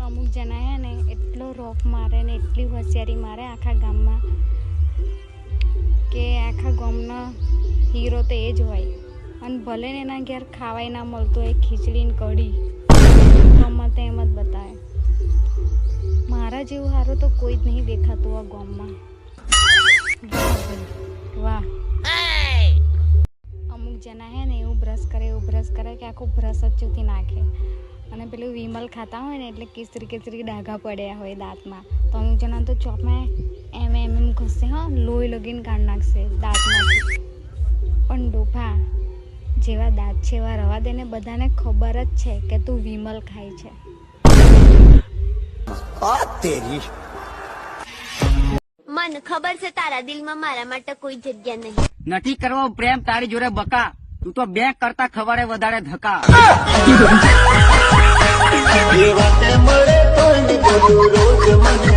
અમુક જણા હે ને એટલો રોફ મારે ને એટલી હોશિયારી મારે આખા ગામમાં કે આખા ગામનો હીરો તો એ જ હોય. અને ભલે ને એના ઘેર ખાવાય ના મળતું હોય ખીચડી ને કઢી ગમે તે એમ જ બતાવે. મારા જેવું સારું તો કોઈ જ નહીં દેખાતું આ ગામમાં. વાહ. અમુક જણા હે ને એવું બ્રશ કરે કે આખું બ્રશ જ ચૂથી નાખે. અને પેલું વિમલ ખાતા હોય ને એટલે કેસરી ડાઘા પડ્યા હોય દાંતમાં. તો અમુક જણા તો ચોપમાં એમ ઘસે હા લોહી લગીને કાઢી નાખશે દાંતમાંથી. પણ ડોફા જેવા દાંત છે એવા રવા દે ને, બધાને ખબર જ છે કે તું વિમલ ખાય છે. મને ખબર છે તારા દિલમાં મારા માટે કોઈ જગ્યા નહીં. નથી કરવો પ્રેમ તારી જોડે બકા, તું તો બેંક કરતા ખવારે વધારે ધક્કા. એ વાતે મળે તો રોજ મને